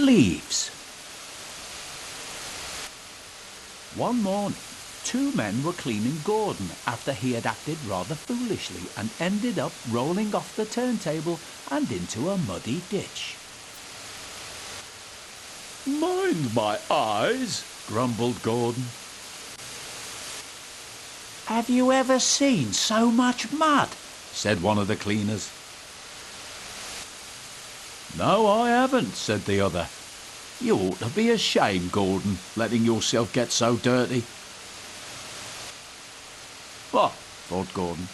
leaves. One morning, two men were cleaning Gordon after he had acted rather foolishly and ended up rolling off the turntable and into a muddy ditch. "Mind my eyes," grumbled Gordon. "Have you ever seen so much mud?" said one of the cleaners. "No, I haven't," said the other. "You ought to be ashamed, Gordon, letting yourself get so dirty." "Bah," thought Gordon.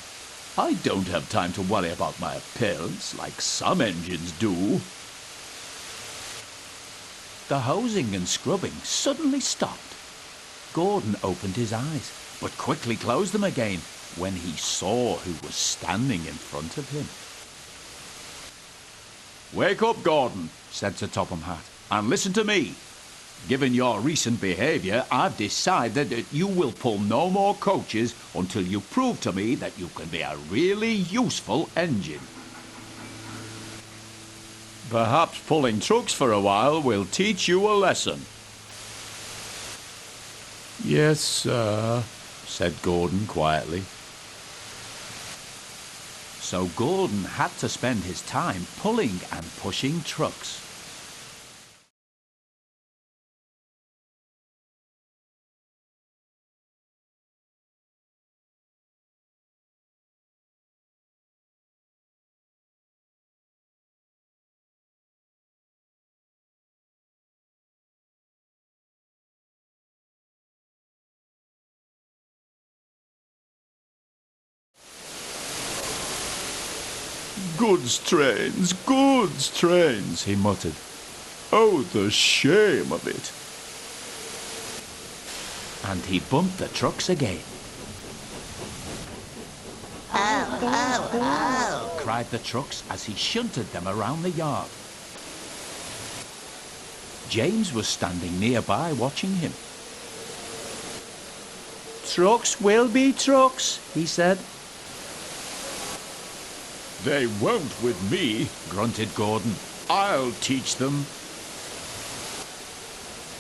"I don't have time to worry about my appearance like some engines do." The hosing and scrubbing suddenly stopped. Gordon opened his eyes, but quickly closed them again when he saw who was standing in front of him. "Wake up, Gordon," said Sir Topham Hatt, "and listen to me. Given your recent behaviour, I've decided that you will pull no more coaches until you prove to me that you can be a really useful engine. Perhaps pulling trucks for a while will teach you a lesson." "Yes, sir," said Gordon quietly. So Gordon had to spend his time pulling and pushing trucks. Goods trains," he muttered. "Oh, the shame of it." And he bumped the trucks again. "Oh," cried the trucks as he shunted them around the yard. James was standing nearby watching him. "Trucks will be trucks," he said. "They won't with me," grunted Gordon. "I'll teach them."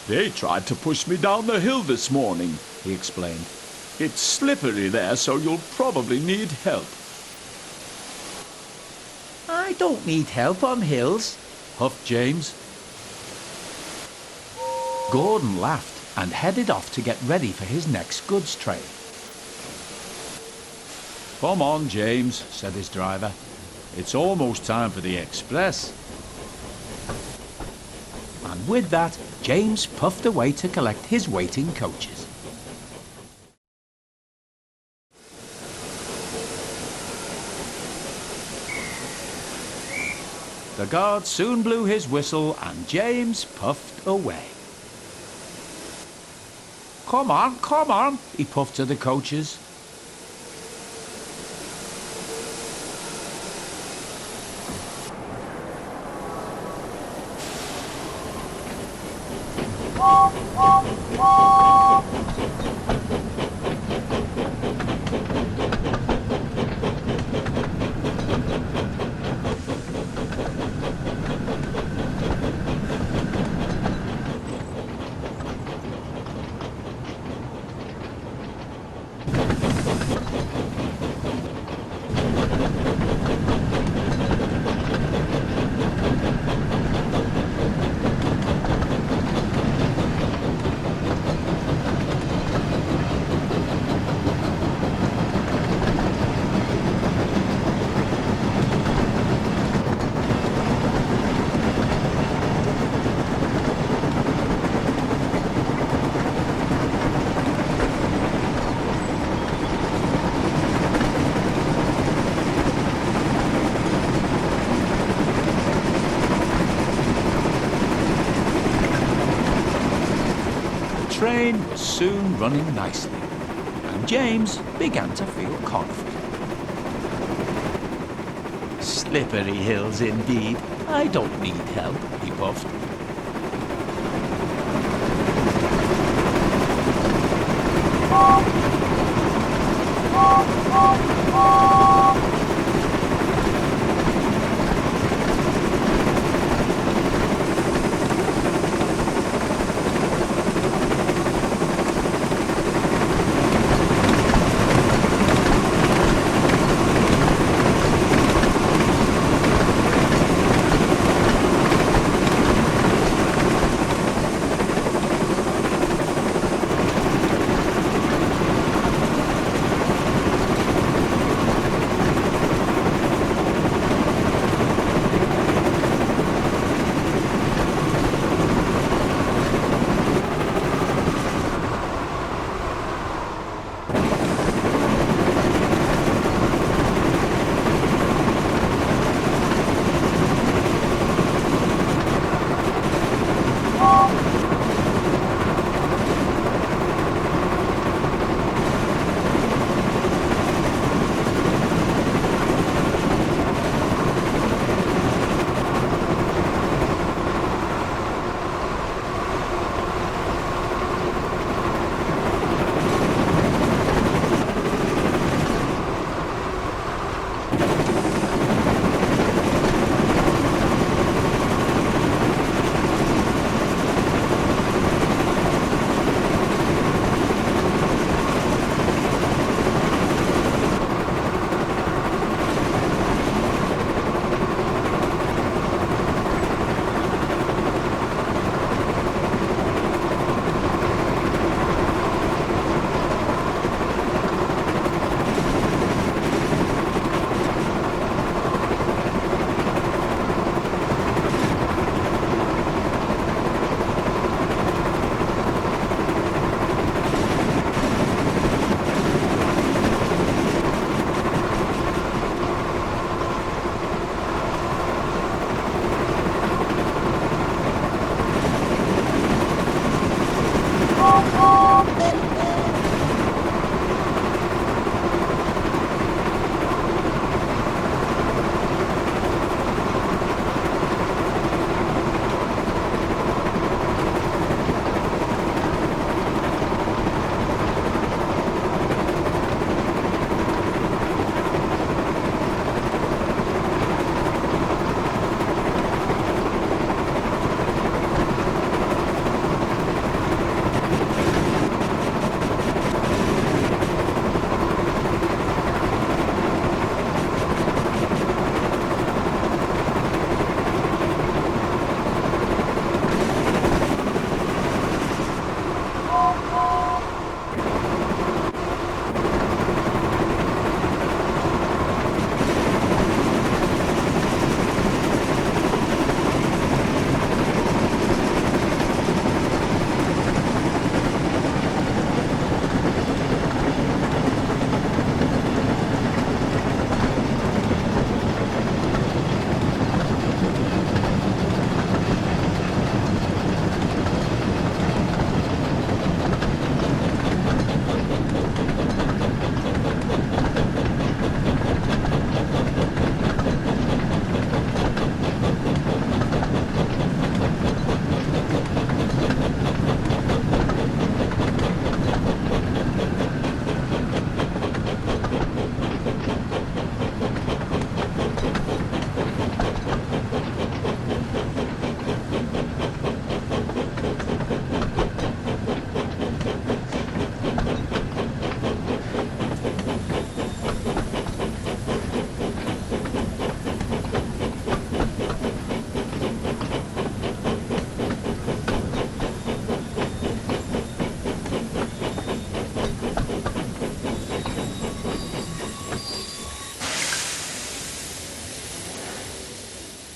"They tried to push me down the hill this morning," he explained. "It's slippery there, so you'll probably need help." "I don't need help on hills," huffed James. Gordon laughed and headed off to get ready for his next goods train. "Come on, James," said his driver. "It's almost time for the express." And with that, James puffed away to collect his waiting coaches. The guard soon blew his whistle and James puffed away. Come on," he puffed to the coaches. The train was soon running nicely, and James began to feel confident. Slippery hills indeed. I don't need help, he puffed.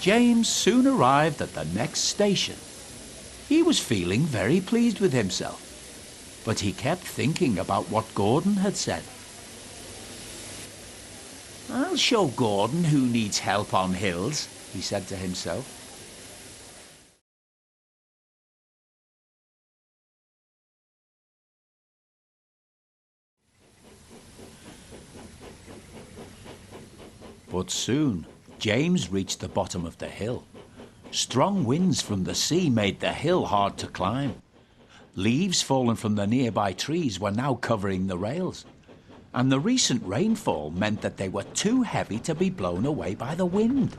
James soon arrived at the next station. He was feeling very pleased with himself, but he kept thinking about what Gordon had said. "I'll show Gordon who needs help on hills," he said to himself. But soon James reached the bottom of the hill. Strong winds from the sea made the hill hard to climb. Leaves fallen from the nearby trees were now covering the rails, and the recent rainfall meant that they were too heavy to be blown away by the wind.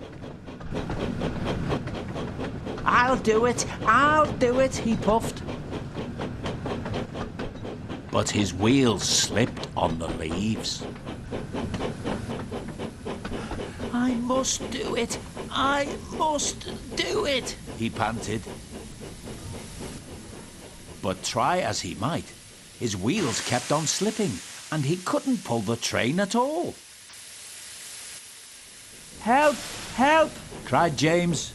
I'll do it, he puffed. But his wheels slipped on the leaves. I must do it, he panted. But try as he might, his wheels kept on slipping, and he couldn't pull the train at all. Help! Help! cried James.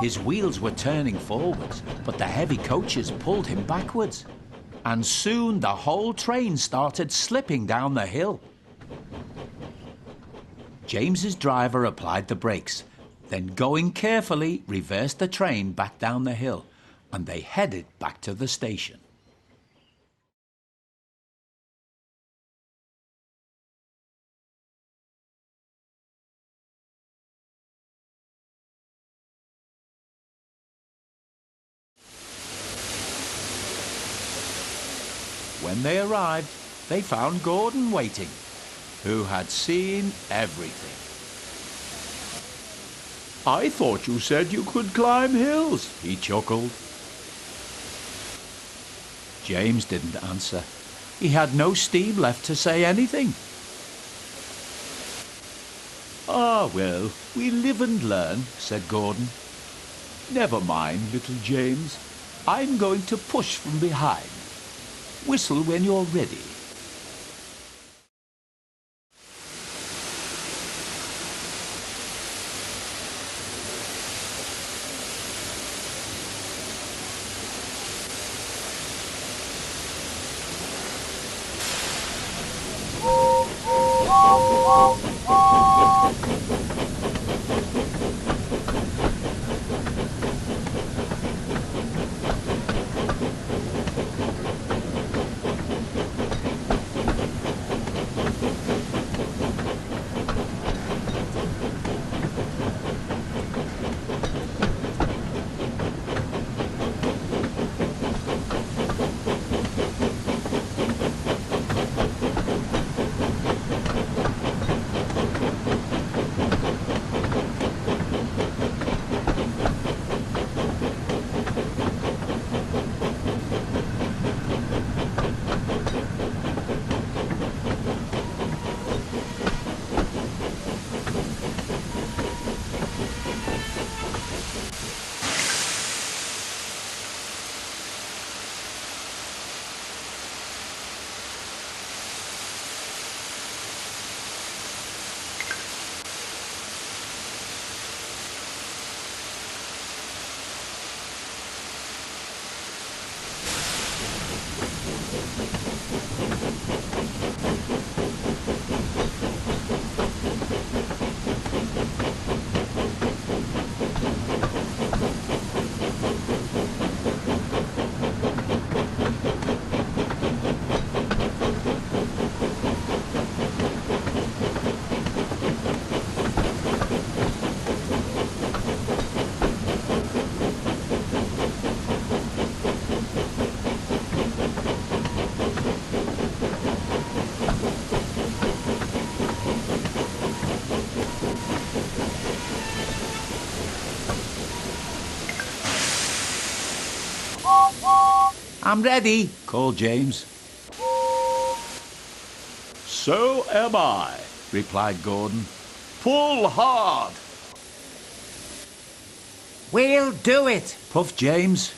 His wheels were turning forwards, but the heavy coaches pulled him backwards, and soon the whole train started slipping down the hill. James's driver applied the brakes, then going carefully reversed the train back down the hill, and they headed back to the station. When they arrived, they found Gordon waiting, who had seen everything. "I thought you said you could climb hills," he chuckled. James didn't answer. He had no steam left to say anything. "Ah, well, we live and learn," said Gordon. "Never mind, little James. I'm going to push from behind. Whistle when you're ready." "I'm ready," called James. "So am I," replied Gordon. "Pull hard." "We'll do it," puffed James.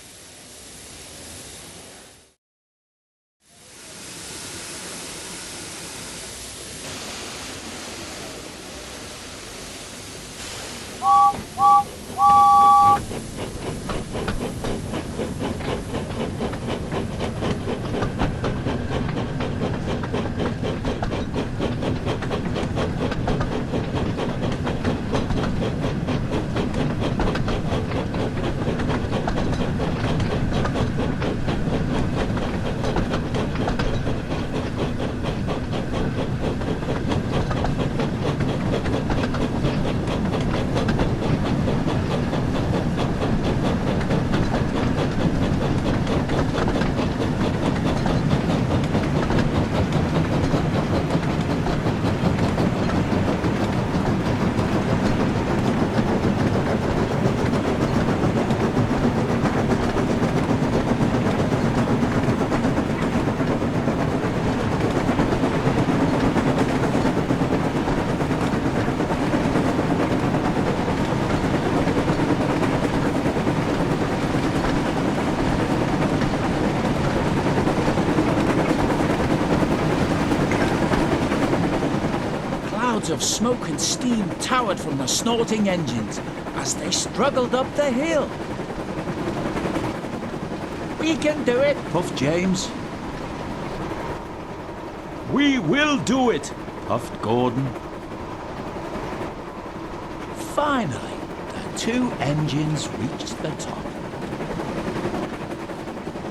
Clouds of smoke and steam towered from the snorting engines as they struggled up the hill. "We can do it," puffed James. We will do it, puffed Gordon. Finally, the two engines reached the top.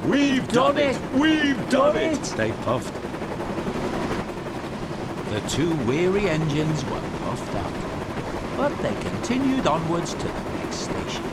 We've done it! We've done it! They puffed. The two weary engines were puffed out, but they continued onwards to the next station.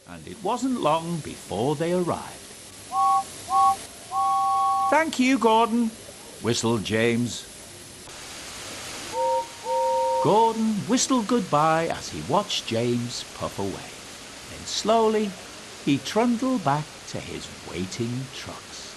And it wasn't long before they arrived. "Thank you, Gordon," whistled James. Gordon whistled goodbye as he watched James puff away. Then slowly he trundled back to his waiting trucks.